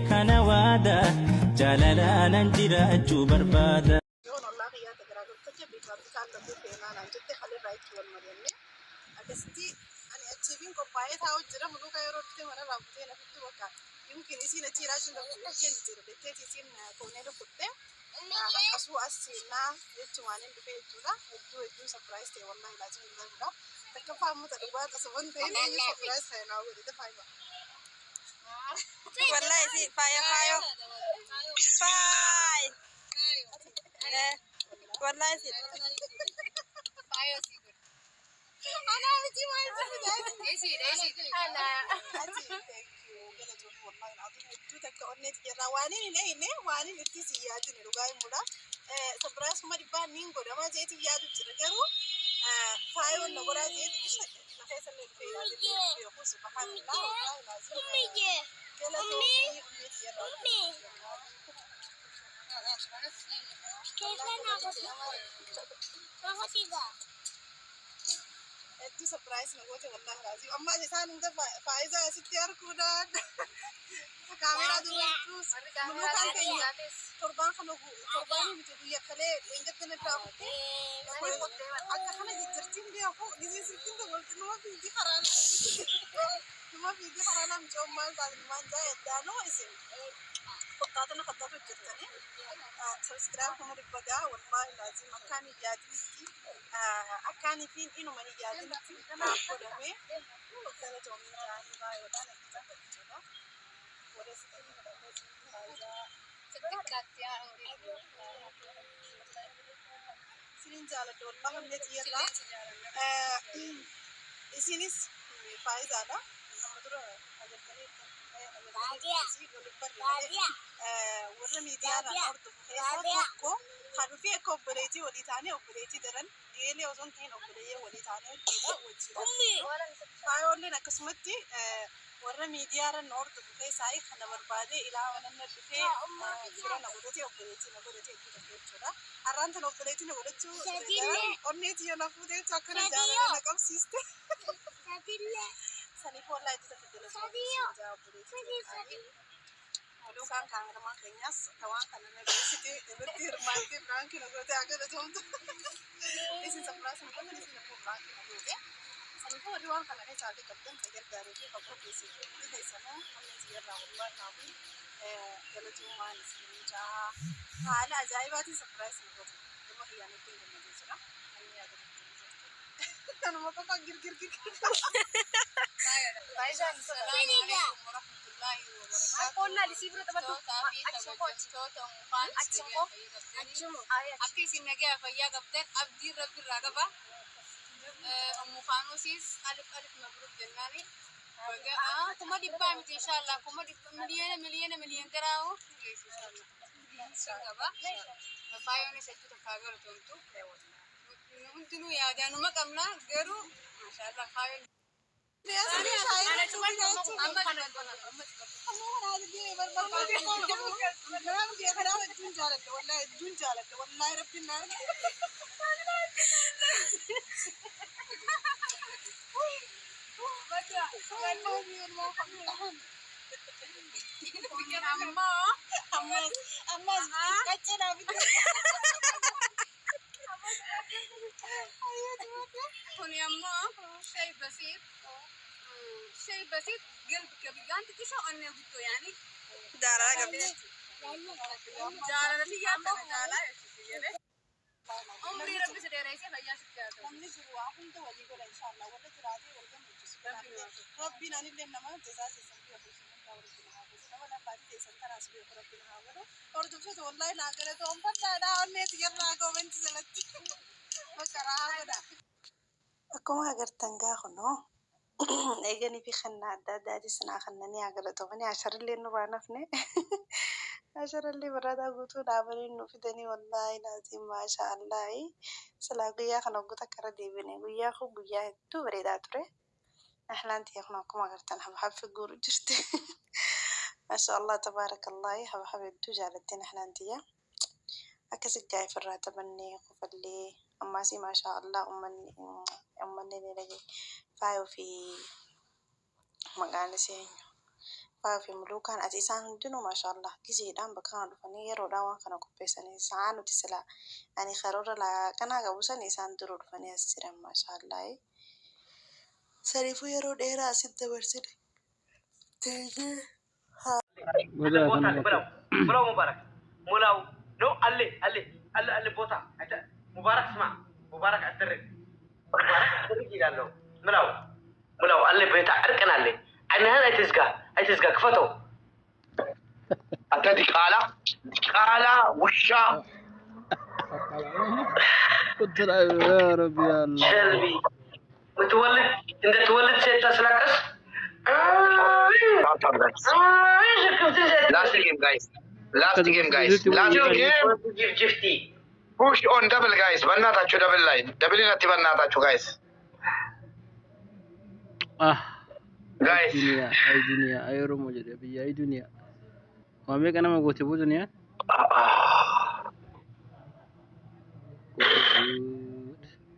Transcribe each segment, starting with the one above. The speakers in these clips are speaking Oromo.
kana waada jalala nan jira achu barbada والله يا تقرا قلت لك بكارت كان انا جدي خلي رايت والمريم اكستي انا اتشيفين كوبايت هاو جرا ملوكا يروتي وانا رابطين في وكا يمكن يسينا تيراش لو كان تيرو بتاتي سين كونيلو كوتي اسو اسينا يتوانين بفيتولا يدو سربرايز تي والله لازم نقول تكفى متدبات اسبون تي سربرايز هنا ودي تفايبا والله يسي فايا فايو فاي والله يسي فايو سيكون أنا أبتي ما يسمى إيشي أنا أتي قلت والله العظيم توتك أنت جرا وانين نه وانين إتسيادين رجاي ملا سبراس ما دبان نينغو دما جيت يادو ترجعو فايو نقولا جيت إيش نفس اللي في يقول سبحان الله والله لازم قلت أمي كيف أنا أقول دي سربرايز نقولته والله لازم أما إنسان أنت فايزة ستي أركودا كاميرا دوس منو كان تيجي تربان خلوه تربان بتقول يا خليه إنك تنتراو أكيد خليه جرتين دي أخو نزيد سكين ده قلت ما في دي خرانا ما في دي خرانا مجوم مال بعد ما جاي دانو اسم قطعتنا قطعت الجرتين سبسكرايب كم ربنا والله لازم أكاني جاديتي أكاني فين إنه ماني جاديتي أنا أقوله وكذا تومي جاني باي وده نكتب كذا ورسالة سنين جالت والله من يتيرنا إسينيس فايز على أمدرو أجرتني ورمي ديانا أرض فيسوكو خلو في كوبريتي ولي تاني أوبريتي درن ديالي وزن تين أوبريتي ولي تاني وكذا وجيلا فايولي نكسمتي ورمي ديانا نورد فيساي خنا بربادي إلى ونن الدفي فرنا نقولتي أوبريتي كده كده أرانت أوبريتي نقولتو أنيتي أنا فودي تكنا جانا نكم سيستم سنيف والله تتفضل ولو كان كاميرا كنياس طبعا كان أنا بيسيتي بدير مالتي فرانك نقولتي أكيد تومت إيش سبراس نقول إيش نقول فرانك نقولتي سنيف ودوان كان أنا ساعتي قدام تجر داري في قبل بيسيتي إذا سنة أنا زيارة والله العظيم قلتوا ما نسمي جا حالة جايباتي سبراس نقولتي لما هي أنا كل ما تجرا أنا هذا أنا ما كفا جر عايزة السلام عليكم ورحمة الله وبركاته. قلنا لسيبنا تبدو أتشمو أكيد سنجا فيا قبضن أبدي ربي الرقبة مخانوسيس ألف مبروك جناني بقى كم دي بامت إن شاء الله كم دي مليون كراو إن شاء الله فايوني سجل تفاعل تونتو نحن يا جانو ما كمنا غيرو ما شاء الله فايون أنا cuma شيء بسيط قلبك بيجان تكشو أني بتو يعني دارا قبل جارا لي يا جارا عمري ربي سديري سي بيا شكاته من جروا هم تو ولي ولا إن شاء الله ولا جرادي ولا مجلس ربنا نلنا ما جزاء سنبي ولا فاتي سنتنا سبي ربنا هاولو أرجو فيه والله لا قلت أم فتا دا أني تجرنا كومنت زلتي بكرة هذا أكو ما قرتن قاخنو إيجاني في خنا دادي سنا خناني عقلة طبعا 10 اللي نبغى نفني 10 اللي برا قوتو دابني إنه في دني والله لازم ما شاء الله سلاقيا خنا قوتا كرا ديبني قويا خو قويا تو بريدا تري أحلانتي خنا كم قرتن حب في جورو جشت ما شاء الله تبارك الله حب تو جالتين أحلانتي أكسر جاي في الراتب إني قفلي أما سي ما شاء الله أمني نلاقي فايو في مقالة سين في ملوكان أتيسان هندنو ما شاء الله كيسي دام بكان رفني يرو داوان كانوا كبسني ساعان وتسلا يعني خرورة لا كان هجوسان إنسان درو رفني السيرم ما شاء الله سريفو يرو ديرا سيد برسيد تيجي بوتا ملاو مبارك ملاو نو اللي بوتا مبارك اسمع مبارك أترك يلالو ملاو اللي بيتا أركن اللي أنا هنا أتزقى كفتو أتدي قالا وشا يا ربي يا الله شلبي متولد انت تولد ست سلاكس last game guys جفتي push on double guys بناتاችሁ double line double line بناتاችሁ guys guys أي دنيا أي روم وجد أبي أي دنيا ما بيك أنا ما قلت أبو دنيا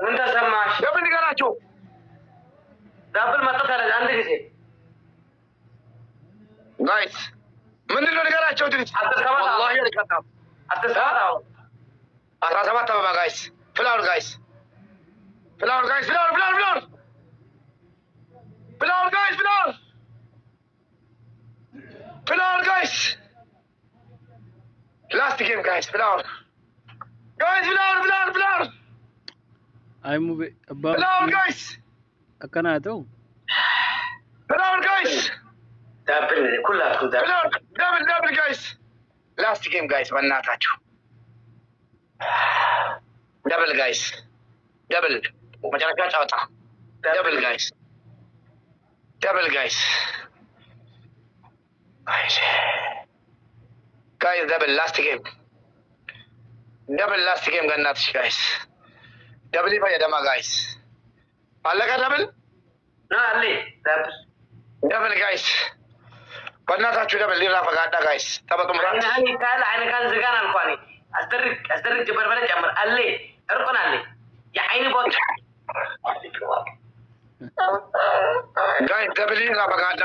انت سماش double نقراችሁ double ما تطلع عند كذي guys من اللي نقراችሁ تريد والله يا كتاب أتسمع أتسمع تمام guys flower guys flower guys last game guys flower أي مو بي أبا flower guys أكنا تو flower guys دبل كلها تكون دبل guys last game guys بناتاችሁ double guys double مجرد ጨዋታ double guys guys double last game ገናትሽ guys double ይፈየደማ guys አለቀ double አለ double guys በእናታችሁ double ሊራ ፈጋዳ guys ተበጥምራ እኔ ካል ዝጋና እንኳን أصدرك جبر بلد جمر اللي أرقنا اللي يا عيني بوت جاي دبلي لا بقعد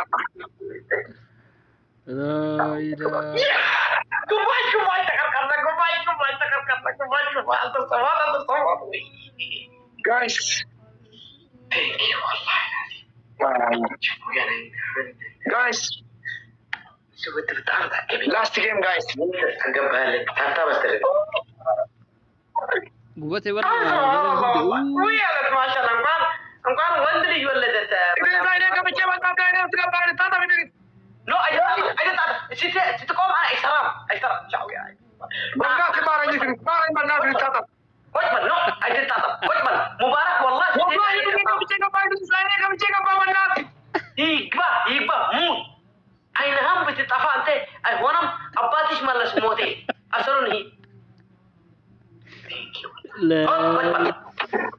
لا إله كماي guys thank you guys last game guys قوتي ولا ويا ما شاء الله انقال وندري يولدت لا اجت تقوم على احترام شاو يعني بنات بنات وجبن لا اجت وجبن مبارك والله يقبا موت عينهم بتتطفى انت هونم اباتش ملس موتي اصلون هي لا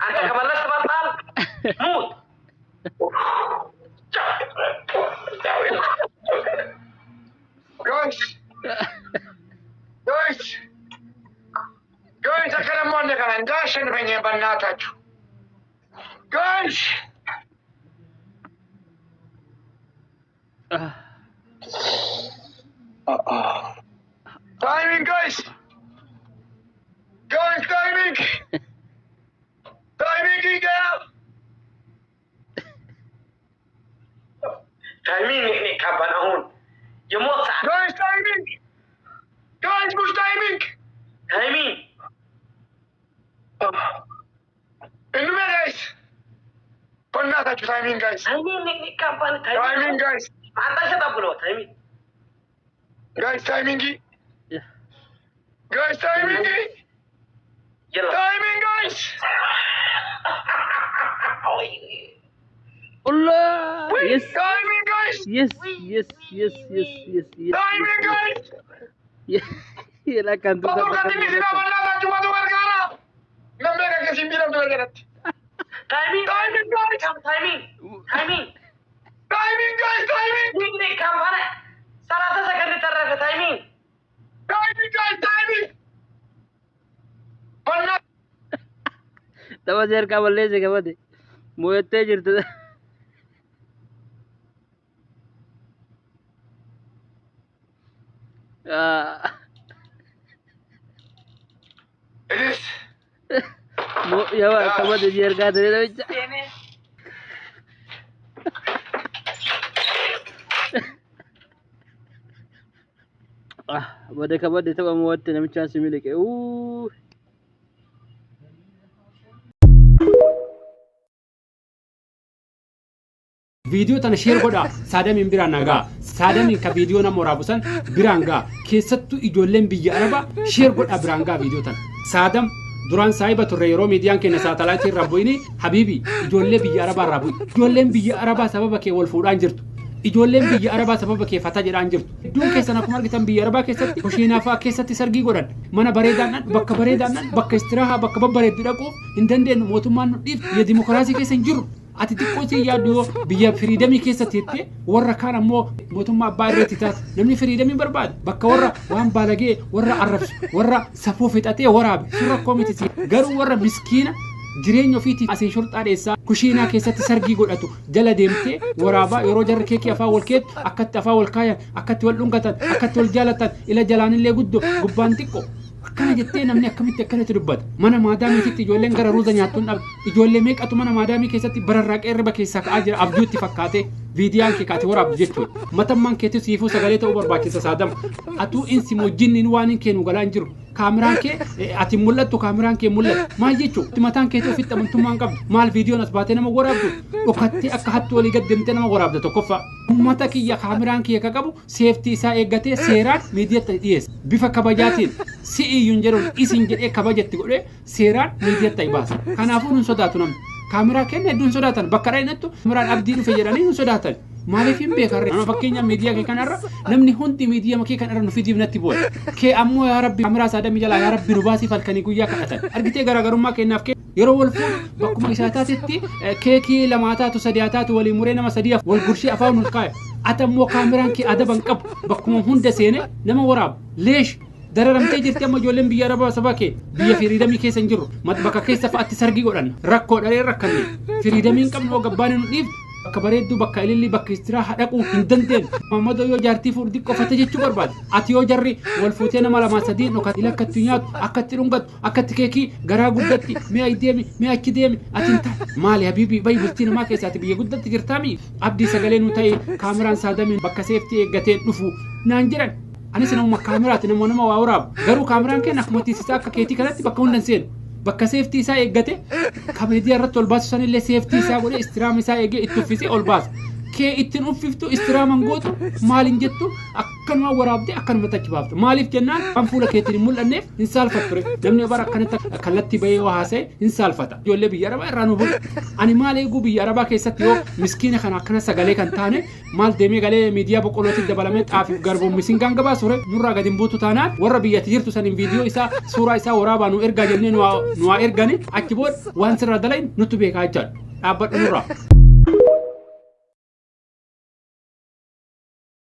انت كملست بطال موت guys اكلم وانا كمان داش بيني بناتاችሁ guys timing guys timing ini kapan ahun يموت guys timing مش timing انو يا guys بناتاችሁ timing guys ini kapan timing guys ما عندهاش تقولوا timing guys timing يلا timing guys الله يس timing guys يس timing guys يلا كان Bapak ganti di sini mana cuma tuh perkara. Ngambil ke kesimpiran tuh aja. Timing guys. Timing guys. Ini kapan? Salah satu sekali terasa timing. Timing guys. Benar. तब यार का बोले से क्या बात है मुझे तेज Irtaza Idris. Ya Pak, kamu ada di harga dari mana? Badai kabar dia tak mau buat nama chance milik. Video tan share godha Saadamin biraan nagaa Saadamin ka video na moraabusan biraan gaa keessattuu ijoolleen biyya Arabaa share godha biraan gaa video tan Saadam duraan saayiba turre yeroo miidiyaan keenya saatalaayitii irra bu'ini habiibi ijoollee biyya Arabaa irraa bu'i ijoolleen biyya Arabaa sababa kee wal fuudhaan jirtu ijoolleen biyya Arabaa sababa kee fata jedhaan jirtu iddoon keessan akkuma argitan biyya Arabaa keessatti kushiinaa fa'aa keessatti sargii godhan mana bareedaadhaan bakka istiraahaa bakka babbareeddu dhaquuf hin dandeenyu mootummaan nu dhiiftu biyya dimokiraasii keessa hin jirru ati xiqqootii yaaddu biyya firiidamii keessatti jettee warra kaan ammoo mootummaa abbaa irreetti taate namni firiidamii barbaada bakka warra waan baalagee warra arrabsu warra safuu fixatee waraabe suuraa koomiti garuu warra miskiina jireenya ofiitiif asiin shurxaa dheessaa kushiinaa keessatti sargii godhatu jala deemtee waraabaa yeroo jarri keekii afaan wal keetu akkatti afaan wal kaayan akkatti wal dhungatan akkatti wal jaalatan ila jalaanillee guddoo gubbaan xiqqoo akkana jettee namni akkamitti akkanatti dubbata mana maadaamiitti ijoolleen gara ruuza nyaattuun dhabde ijoollee meeqatu mana maadaamii keessatti bararraaqee irra keessaa ka'aa jira abjuutti fakkaatee viidiyaan kee kaate waraabdu jechuudha matammaan keetti siifuu sagalee ta'uu barbaachisa Saadam atuu insi mojjinni waan hin kennu galaan jiru kaameraan kee ati mul'attu kaameraan kee mul'atu maal jechuudha mataan keetti ofitti amantummaan qabdu maal viidiyoon as baatee nama waraabdu dhokattee akka hattu walii gaddemtee nama waraabda tokkoffaa ummata kiyya kaameraan kiyya ka qabu seeftii isaa eeggatee seeraan miidiyaatti dhiyeessa bifa kabajaatiin si'iyyuun jedhuun isin jedhee kabajatti godhee seeraan miidiyaatti baasa kanaafuu nun sodaatu namni kaameraa kenna hedduun sodaatan bakka dhahinattu kaameraan abdii dhufe jedhanii nun sodaatan maaliif hin beekarre nama fakkeenya miidiyaa kee kanarra namni hundi miidiyaa kee kanarra nu fidiif natti bu'e kee ammoo yaa rabbi kaameraa Saadamii jalaa yaa rabbi nu baasiif halkanii guyyaa kadhatan argitee garaagarummaa kennaaf kee yeroo wal fuudhu bakkuma isaa taatetti keekii lamaa taatu sadii taatu walii muree nama sadii wal gurshii afaan ol kaaya atammoo kaameraan kee adaban qabu bakkuma hunda seene nama waraabu leesh dararamtee jirti amma ijoolleen biyya Arabaa sababa kee biyya firiidamii keessa hin jirru bakka keessa fa'aatti sargii godhan rakkoo dharee rakkanne firiidamiin qabnu gabbaane nu dhiif bakka bareedduu bakka ililli bakka istiraahaa dhaquu hin dandeenyu Mamadoo yoo jaartii fuudhii qofate jechuu barbaade ati yoo jarri wal fuutee nama lamaa sadii dhokate ila akkatti nyaatu akkatti dhungatu akkatti keekii garaa guddatti mee ayi deemi mee achi deemi ati hin taane maali habiibii bayi bultii namaa keessaati biyya guddatti jirtaami abdii sagalee nu ta'e kaameraan Saadamiin bakka seeftii eeggatee dhufu naan jedhan anis nama kaameraati nama waa waraabu garuu kaameraan kenna akkuma tiisisaa akka keetii kanatti bakka hundan seenu bakka seeftii isaa eeggate kameedii irratti ol baasu sanillee seeftii isaa godhee istiraama isaa eegee itti uffisee ol baasa kee ittiin uffiftu istiraaman gootu maaliin jettu akkanuma waraabdee akkanuma achi baaftu maaliif jennaan waan fuula keetiin hin mul'anneef hin saalfatu ture namni bara akkanatti kallattii bahee waa haasa'e hin saalfata ijoollee biyya Arabaa irraa nu bulu ani maal eeguu biyya Arabaa keessatti yoo miskiina kana akkana sagalee kan taane maal deemee galee miidiyaa boqqollootti dabalamee xaafiif garbuun misingaan gabaa sure nurraa gadi hin buutu taanaan warra biyyatti jirtu saniin viidiyoo isaa suuraa isaa waraabaa nu ergaa jennee nu ergani achi booda waan sirra dalayin nutti beekaa jechaadha dhaabbadhu nurraa.